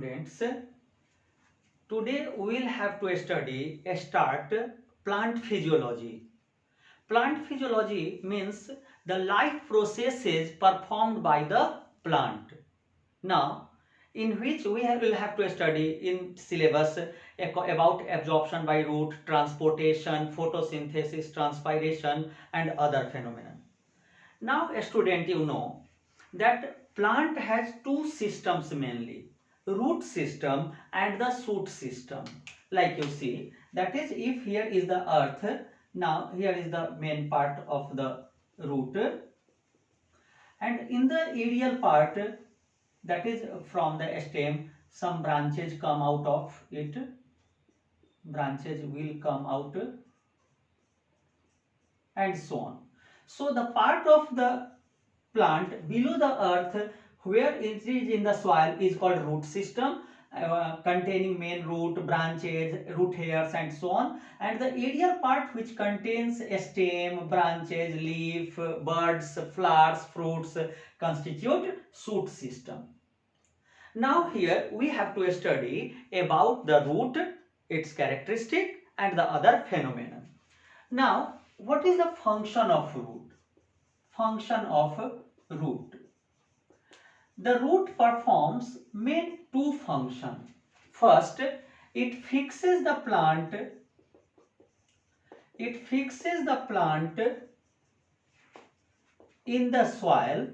students, today we will have to start plant physiology. Plant physiology means the life processes performed by the plant. Now, in which will have to study in syllabus about absorption by root, transportation, photosynthesis, transpiration and other phenomena. Now, a student, you know that plant has two systems mainly, root system and the shoot system. Like you see, that is, if here is the earth, now here is the main part of the root, and in the aerial part, that is from the stem, some branches come out of it, branches will come out and so on. So the part of the plant below the earth where it is in the soil is called root system, containing main root, branches, root hairs and so on, and the aerial part which contains a stem, branches, leaf, buds, flowers, fruits constitute shoot system. Now here we have to study about the root, its characteristic and the other phenomena. Now what is the function of root? Function of root. The root performs main two functions. First, it fixes the plant in the soil.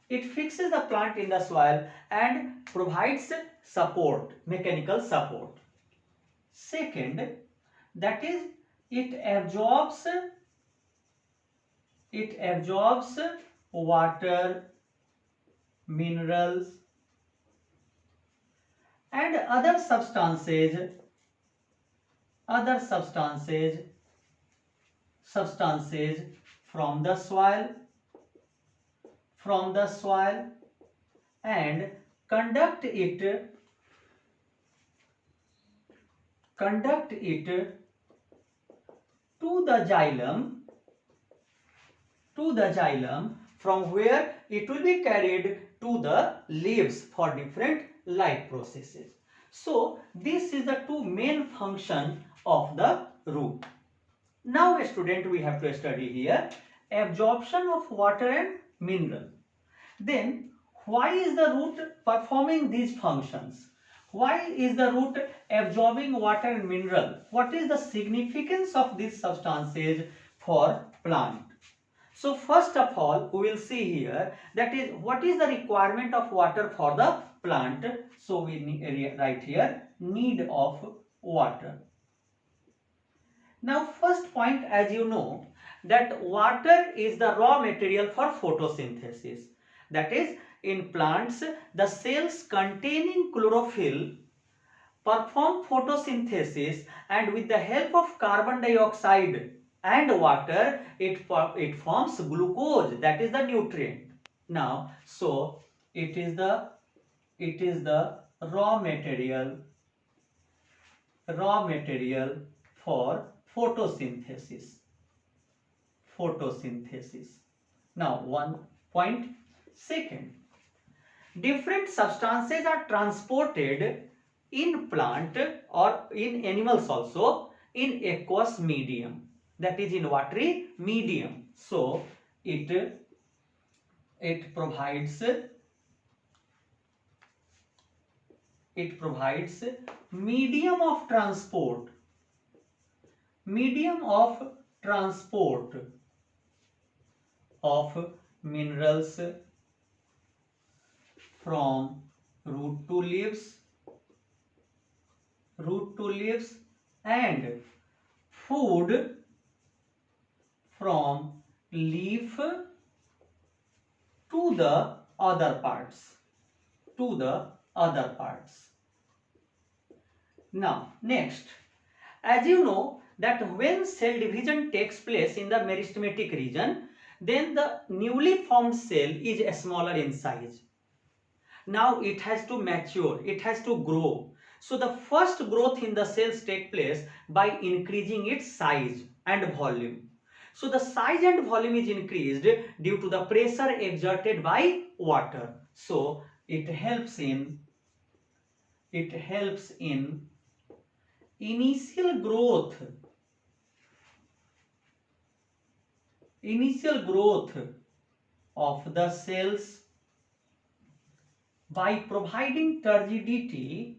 It fixes the plant in the soil and provides support, mechanical support. Second, that is, it absorbs water, minerals and other substances from the soil and conduct it to the xylem, from where it will be carried to the leaves for different life processes. So this is the two main function of the root. Now student, we have to study here absorption of water and mineral. Then why is the root performing these functions? Why is the root absorbing water and mineral? What is the significance of these substances for plant? So first of all, we will see here, that is, what is the requirement of water for the plant. So we write here need of water. Now first point, as you know, that water is the raw material for photosynthesis. That is, in plants, the cells containing chlorophyll perform photosynthesis, and with the help of carbon dioxide and water, it forms glucose, that is the nutrient. Now, so it is the raw material for photosynthesis. Now one point. Second, different substances are transported in plant or in animals also in aqueous medium, that is in watery medium. So it provides medium of transport of minerals from root to leaves and food from leaf to the other parts. Now next, as you know that when cell division takes place in the meristematic region, then the newly formed cell is smaller in size. Now it has to mature, it has to grow. So the first growth in the cells take place by increasing its size and volume. So the size and volume is increased due to the pressure exerted by water. So it helps in initial growth of the cells by providing turgidity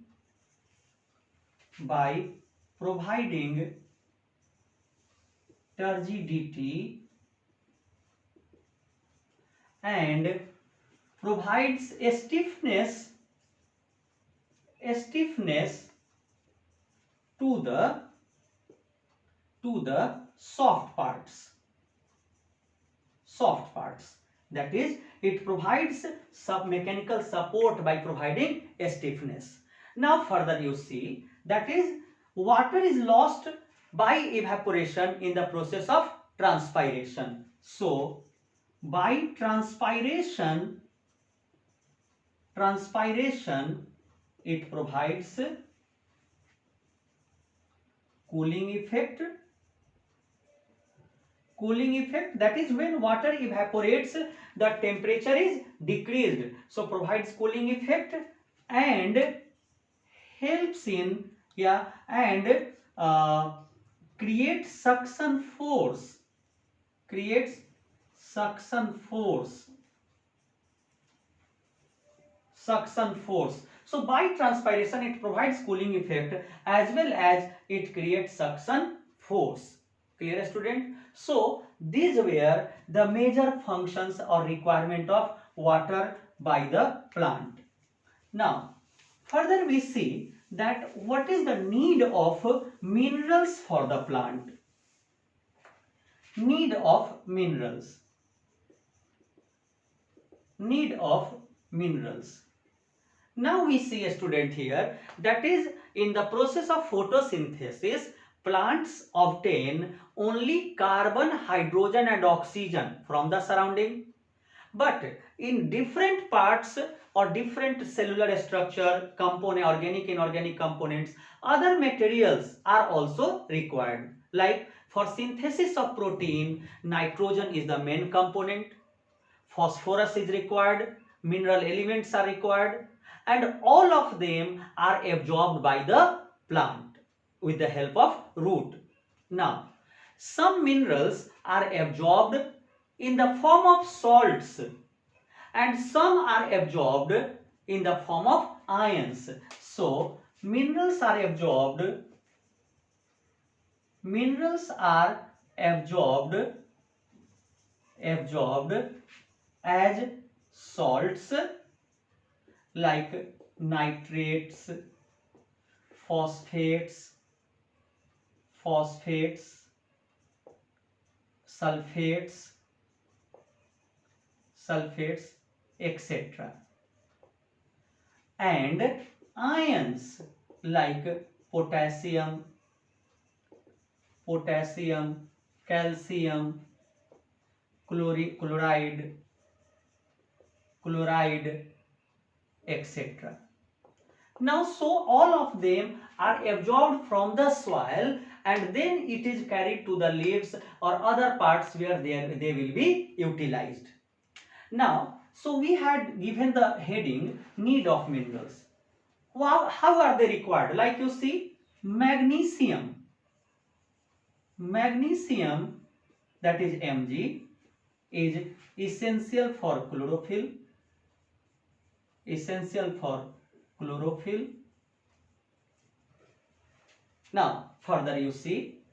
and provides a stiffness to the soft parts. That is, it provides some mechanical support by providing a stiffness. Now further you see, that is, water is lost by evaporation in the process of transpiration. So by transpiration it provides cooling effect. That is, when water evaporates, the temperature is decreased, so provides cooling effect and helps in creates suction force So by transpiration it provides cooling effect as well as it creates suction force. Clear, student? So these were the major functions or requirement of water by the plant. Now further we see that what is the need of minerals for the plant. Need of minerals. Now we see a student here, that is, in the process of photosynthesis, plants obtain only carbon, hydrogen and oxygen from the surrounding. But in different parts or different cellular structure, component, organic, inorganic components, other materials are also required. Like for synthesis of protein, nitrogen is the main component, phosphorus is required, mineral elements are required, and all of them are absorbed by the plant with the help of root. Now, some minerals are absorbed in the form of salts and some are absorbed in the form of ions. So, minerals are absorbed as salts like nitrates, phosphates, sulfates, etc. And ions like potassium, calcium, chloride, etc. Now, so all of them are absorbed from the soil and then it is carried to the leaves or other parts where they will be utilized. Now, so we had given the heading need of minerals. How are they required? Like you see, magnesium, that is Mg, is essential for chlorophyll. Now further you see,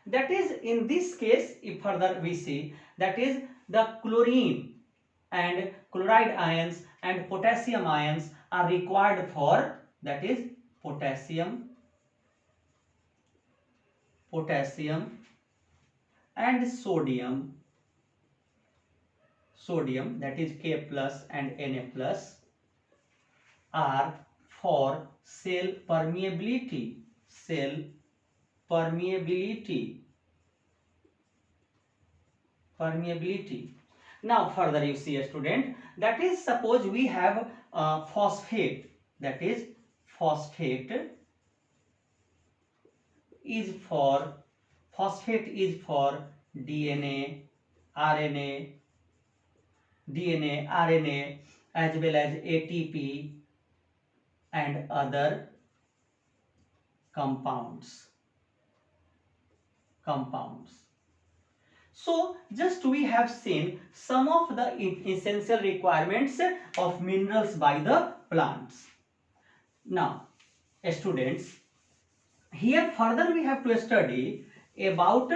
that is, in this case, if further we see, that is, the chlorine and chloride ions and potassium ions are required for, that is, potassium and sodium, that is K plus and Na plus, are for cell permeability. Now further you see, a student, that is, suppose we have phosphate, that is, phosphate is for DNA, RNA, as well as ATP and other compounds. So just we have seen some of the essential requirements of minerals by the plants. Now students, here further we have to study about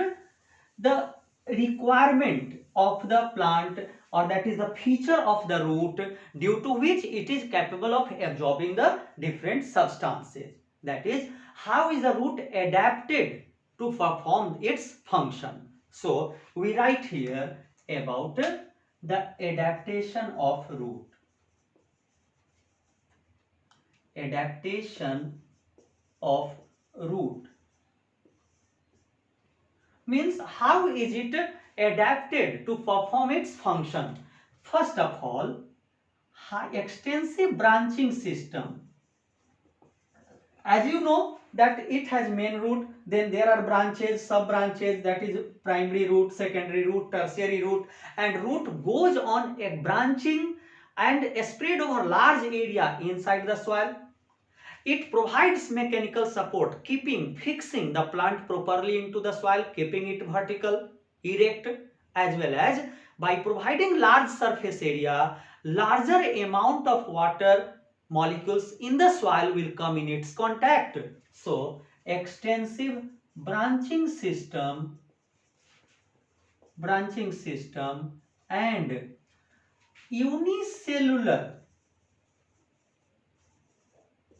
the requirement of the plant, or that is the feature of the root due to which it is capable of absorbing the different substances. That is, how is the root adapted to perform its function. So we write here about the adaptation of root. Adaptation of root means how is it adapted to perform its function. First of all, extensive branching system. As you know that it has main root, then there are branches, sub branches, that is primary root, secondary root, tertiary root, and root goes on a branching and spread over large area inside the soil. It provides mechanical support, fixing the plant properly into the soil, keeping it vertical, erect, as well as by providing large surface area, larger amount of water molecules in the soil will come in its contact. So, extensive branching system and unicellular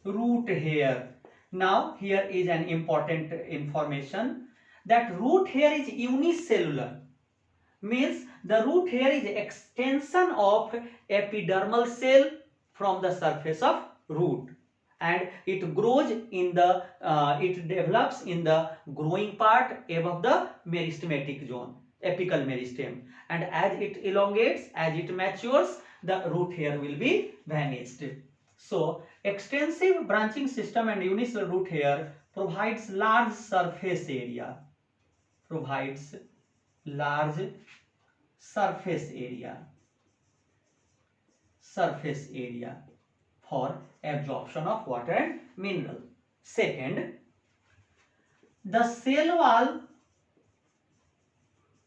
root hair. Now here is an important information that root hair is unicellular, means the root hair is extension of epidermal cell from the surface of root, and it grows in the it develops in the growing part above the meristematic zone, apical meristem, and as it elongates, as it matures, the root hair will be vanished. So extensive branching system and unicellular root hair provides large surface area, surface area for absorption of water and mineral. Second, the cell wall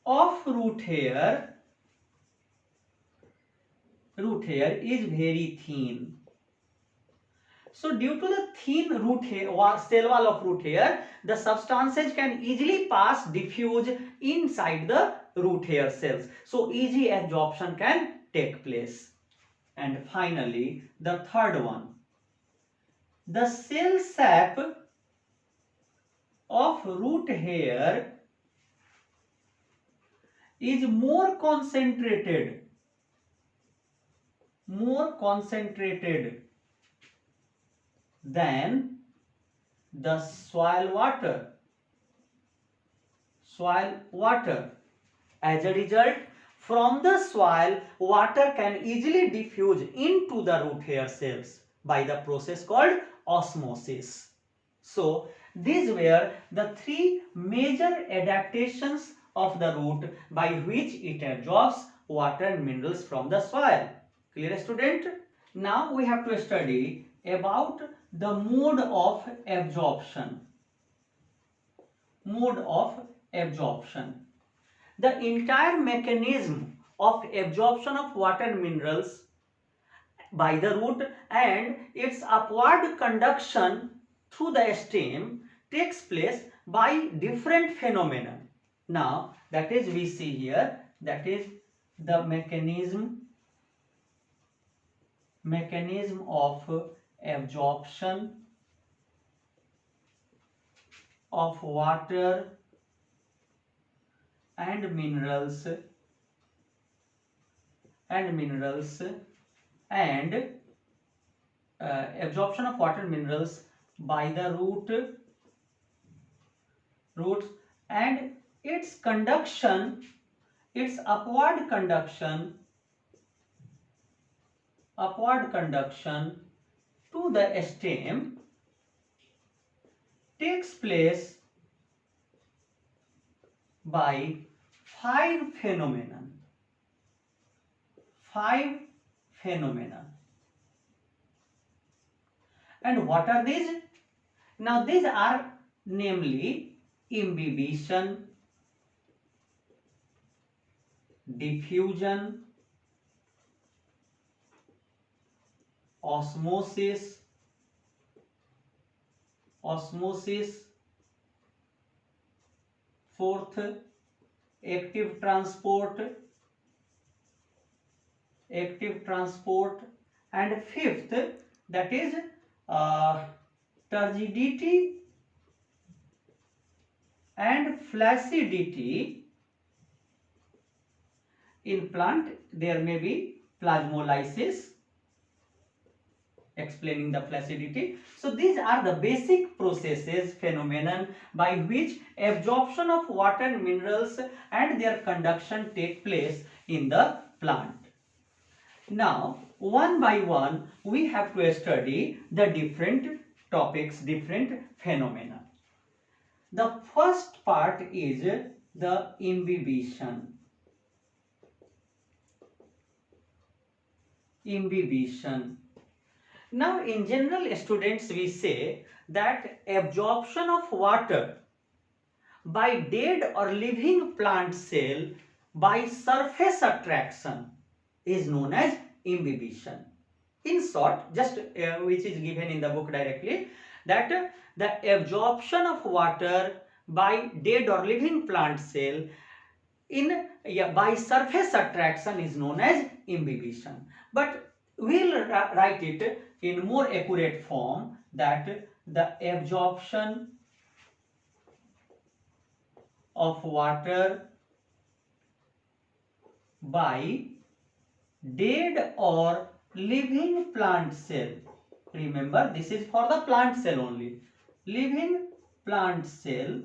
of root hair is very thin. So due to the thin cell wall of root hair, the substances can easily diffuse inside the root hair cells. So easy absorption can take place. And finally, the third one, the cell sap of root hair is more concentrated than the soil water. As a result, from the soil, water can easily diffuse into the root hair cells by the process called osmosis. So these were the three major adaptations of the root by which it absorbs water and minerals from the soil. Clear, student? Now we have to study about the mode of absorption. The entire mechanism of absorption of water and minerals by the root and its upward conduction through the stem takes place by different phenomena. Now that is we see here, that is the mechanism of absorption of water and minerals and absorption of water and minerals by the roots and its upward conduction to the stem takes place by five phenomena. phenomena. And what are these? Now these are namely imbibition, diffusion, osmosis, fourth, active transport, and fifth, that is turgidity and flaccidity. In plant there may be plasmolysis, explaining the flaccidity. So these are the basic processes, phenomenon by which absorption of water and minerals and their conduction take place in the plant. Now one by one we have to study the different topics, different phenomena. The first part is the imbibition. Now in general, students, we say that absorption of water by dead or living plant cell by surface attraction is known as imbibition. In short, just which is given in the book directly, that the absorption of water by dead or living plant cell by surface attraction is known as imbibition. But we'll write it in more accurate form, that the absorption of water by dead or living plant cell. Remember, this is for the plant cell only. Living plant cell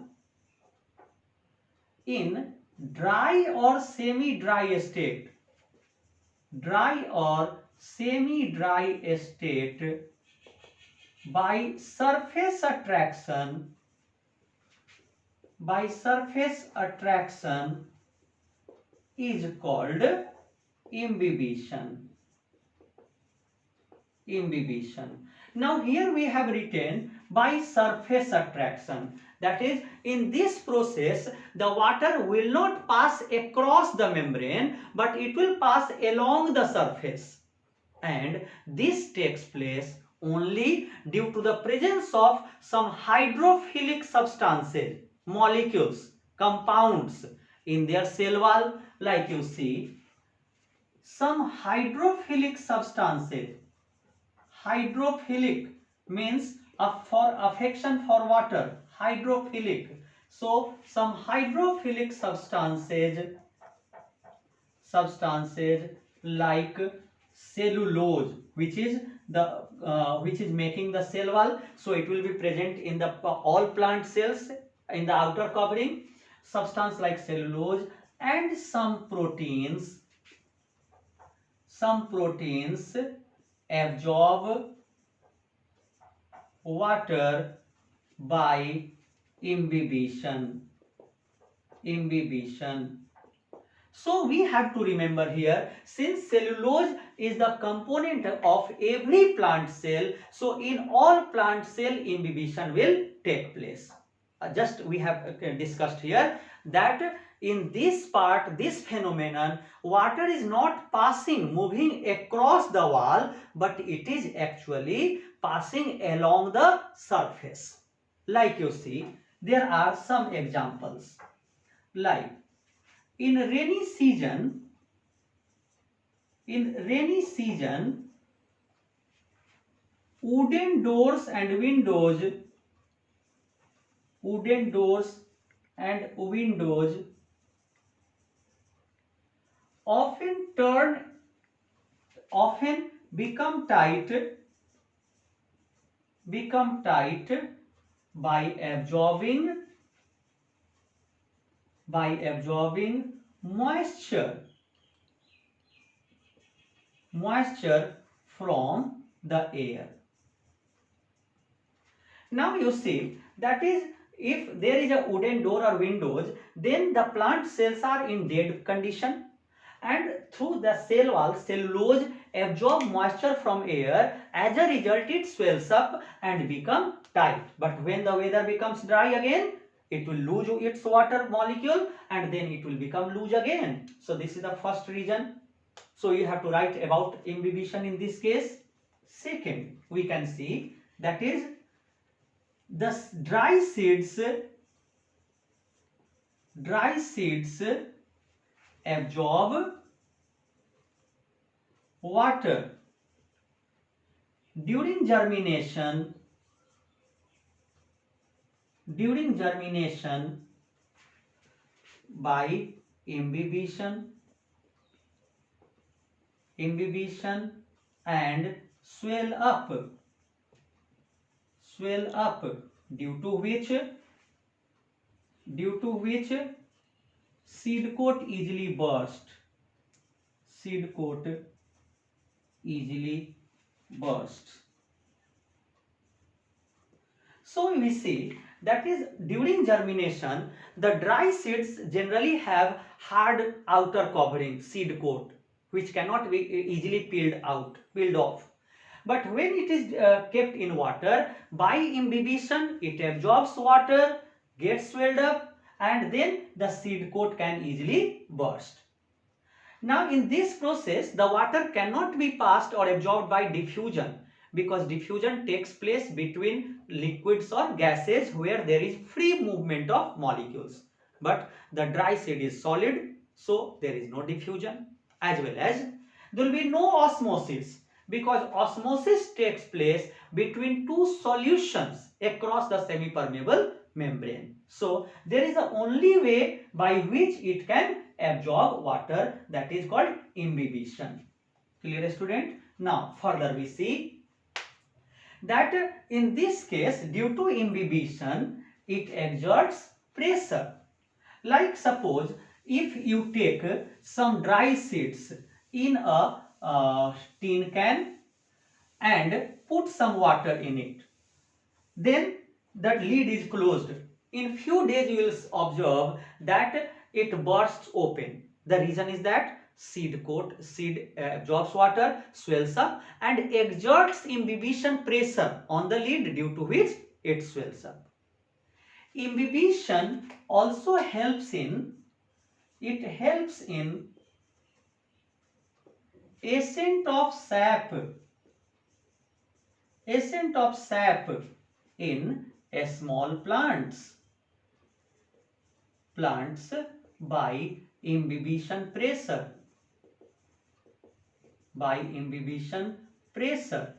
in dry or semi-dry state. Dry or semi-dry state by surface attraction is called imbibition. Now here we have written by surface attraction. That is, in this process the water will not pass across the membrane, but it will pass along the surface, and this takes place only due to the presence of some hydrophilic substances, molecules, compounds in their cell wall. Like you see, some hydrophilic substances. Hydrophilic means for affection for water, hydrophilic. So some hydrophilic substances like cellulose, which is making the cell wall, so it will be present in the all plant cells in the outer covering. Substance like cellulose and some proteins absorb water by imbibition. So we have to remember here, since cellulose is the component of every plant cell, so in all plant cell imbibition will take place. Just we have discussed here that in this part, this phenomenon, water is not moving across the wall, but it is actually passing along the surface. Like you see, there are some examples. Like in rainy season, wooden doors and windows often become tight by absorbing moisture from the air. Now you see, that is, if there is a wooden door or windows, then the plant cells are in dead condition, and through the cell wall cellulose absorb moisture from air. As a result, it swells up and become tight. But when the weather becomes dry again, it will lose its water molecule and then it will become loose again. So this is the first reason. So you have to write about imbibition in this case. Second, we can see that is the dry seeds absorb water during germination by imbibition and swell up due to which seed coat easily burst. So we see that is during germination, the dry seeds generally have hard outer covering, seed coat, which cannot be easily peeled off. But when it is kept in water, by imbibition, it absorbs water, gets swelled up, and then the seed coat can easily burst. Now in this process, the water cannot be passed or absorbed by diffusion, because diffusion takes place between liquids or gases where there is free movement of molecules. But the dry seed is solid, so there is no diffusion, as well as there will be no osmosis, because osmosis takes place between two solutions across the semi-permeable membrane. So there is the only way by which it can absorb water, that is called imbibition. Clear, student? Now further we see that in this case, due to imbibition, it exerts pressure. Like suppose if you take some dry seeds in a tin can and put some water in it, then that lid is closed. In few days you will observe that it bursts open. The reason is that seed absorbs water, swells up and exerts imbibition pressure on the lid, due to which it swells up. Imbibition also helps in ascent of sap in small plants by imbibition pressure.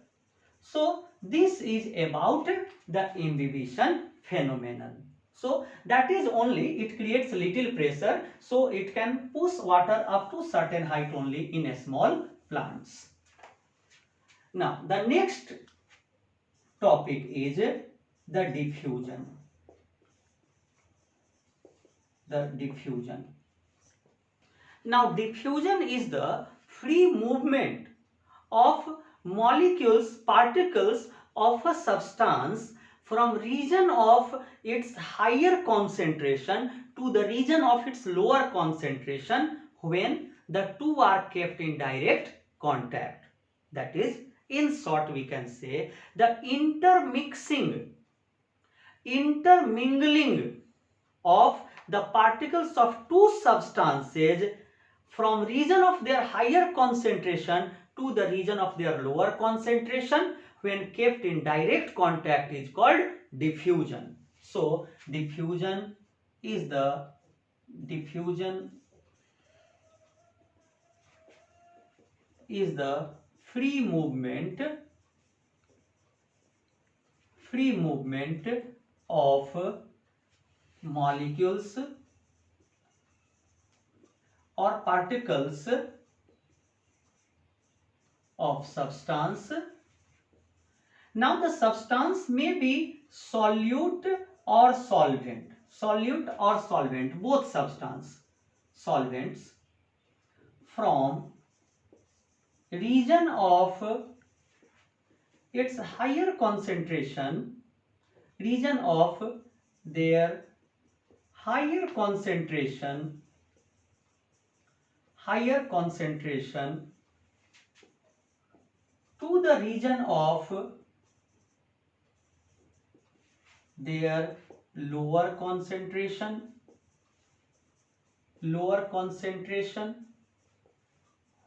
So this is about the imbibition phenomenon. So that is only, it creates little pressure, so it can push water up to certain height only in small plants. Now the next topic is the diffusion. Now diffusion is the free movement of molecules, particles of a substance from region of its higher concentration to the region of its lower concentration when the two are kept in direct contact. That is, in short we can say, the intermingling of the particles of two substances from region of their higher concentration to the region of their lower concentration when kept in direct contact is called diffusion. So diffusion is the free movement of molecules or particles of substance. Now the substance may be solute or solvent, both solvents from region of its higher concentration, region of their higher concentration higher concentration to the region of their lower concentration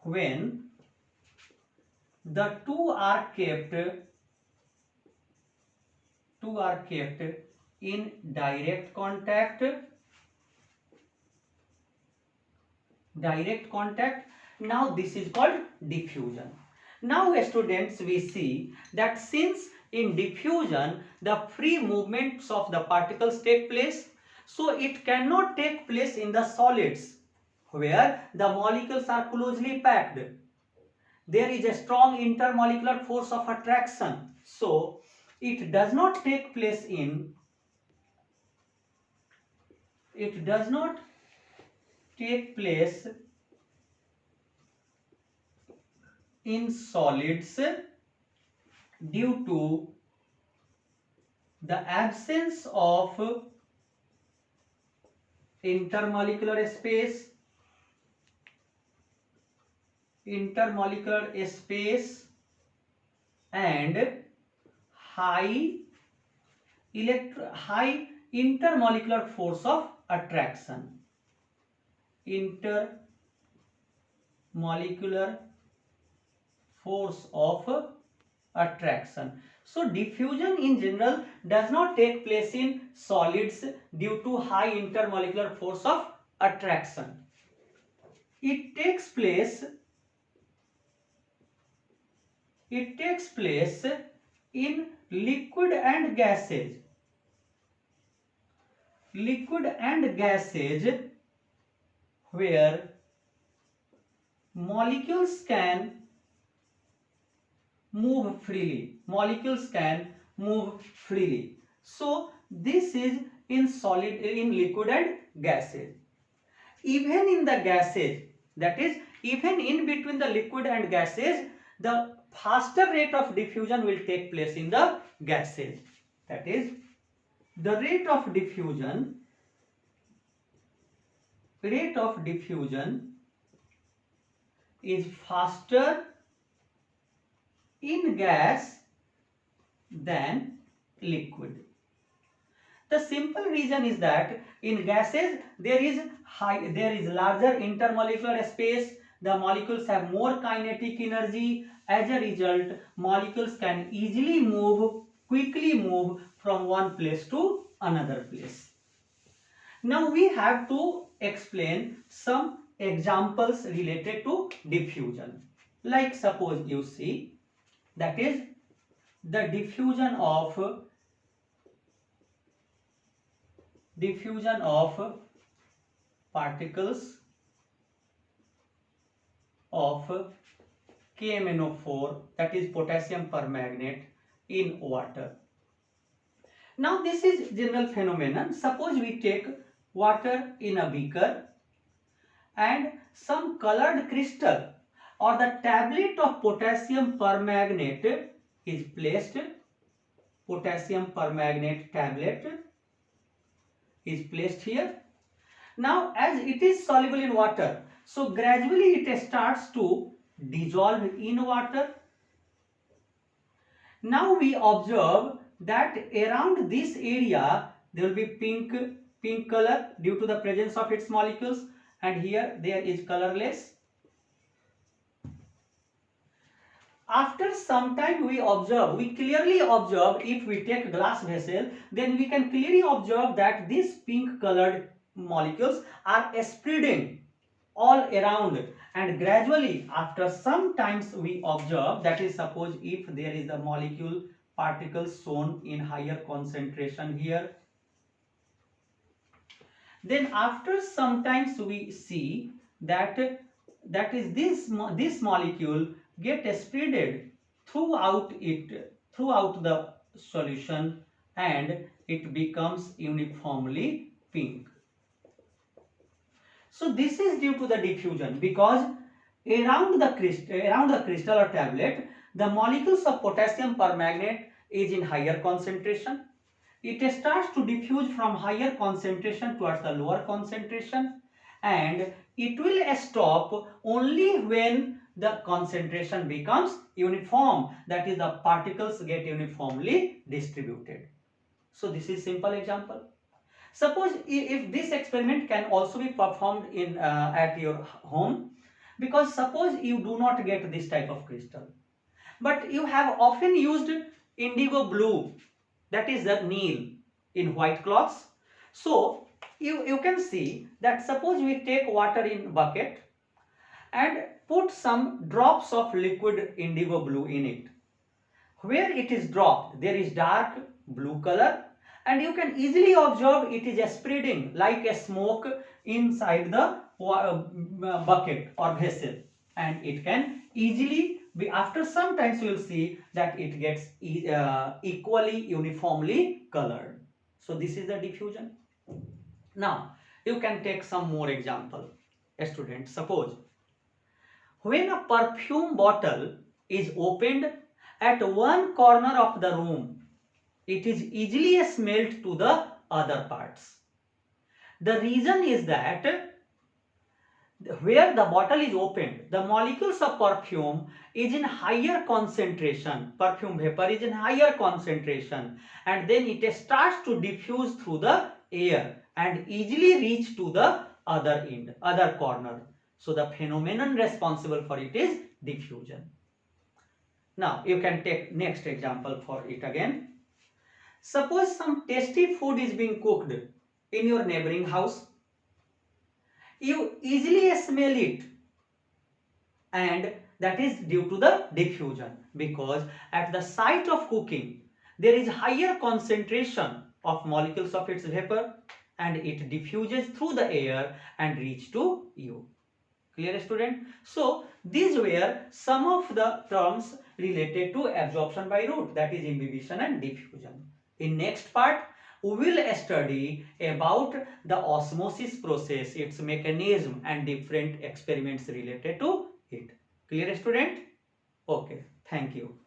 when the two are kept in direct contact. Now this is called diffusion. Now students, we see that since in diffusion the free movements of the particles take place, so it cannot take place in the solids where the molecules are closely packed. There is a strong intermolecular force of attraction, so it does not take place in solids due to the absence of intermolecular space and high intermolecular force of attraction. So diffusion in general does not take place in solids due to high intermolecular force of attraction. It takes place in liquid and gases where molecules can move freely. So this is in liquid and gases. Even in the gases, that is, even in between the liquid and gases, the faster rate of diffusion will take place in the gases. That is, the rate of diffusion is faster in gas than liquid. The simple reason is that in gases there is larger intermolecular space. The molecules have more kinetic energy. As a result, molecules can quickly move from one place to another place. Now we have to explain some examples related to diffusion. Like suppose you see, that is the diffusion of particles of KMnO4, that is potassium permanganate, in water. Now this is general phenomenon. Suppose we take water in a beaker and some colored crystal or the tablet of potassium permanganate is placed. Potassium permanganate tablet is placed here. Now as it is soluble in water, so gradually it starts to dissolve in water. Now we observe that around this area there will be pink color due to the presence of its molecules, and here there is colorless. After some time we clearly observe, if we take glass vessel, then we can clearly observe that these pink colored molecules are spreading all around, and gradually after some times we observe, that is, suppose if there is the molecule particles shown in higher concentration here, then after some times we see that this molecule get spreaded throughout the solution, and it becomes uniformly pink. So this is due to the diffusion, because around the crystal or tablet, the molecules of potassium permanganate is in higher concentration. It starts to diffuse from higher concentration towards the lower concentration, and it will stop only when the concentration becomes uniform, that is the particles get uniformly distributed. So this is simple example. Suppose if this experiment can also be performed in at your home, because suppose you do not get this type of crystal, but you have often used indigo blue, that is the Neil, in white cloths. So you can see that suppose we take water in bucket and put some drops of liquid indigo blue in it. Where it is dropped, there is dark blue color, and you can easily observe it is spreading like a smoke inside the bucket or vessel, and it can easily be, after some times you will see that it gets equally uniformly colored. So this is the diffusion. Now you can take some more example. Students, suppose when a perfume bottle is opened at one corner of the room, it is easily smelled to the other parts. The reason is that where the bottle is opened, the molecules of perfume is in higher concentration, perfume vapor is in higher concentration, and then it starts to diffuse through the air and easily reach to the other end, other corner. So the phenomenon responsible for it is diffusion. Now you can take next example for it again. Suppose some tasty food is being cooked in your neighboring house. You easily smell it, and that is due to the diffusion, because at the site of cooking there is higher concentration of molecules of its vapor, and it diffuses through the air and reach to you. Clear, student? So these were some of the terms related to absorption by root, that is imbibition and diffusion. In next part we will study about the osmosis process, its mechanism and different experiments related to it. Clear, student? Okay, thank you.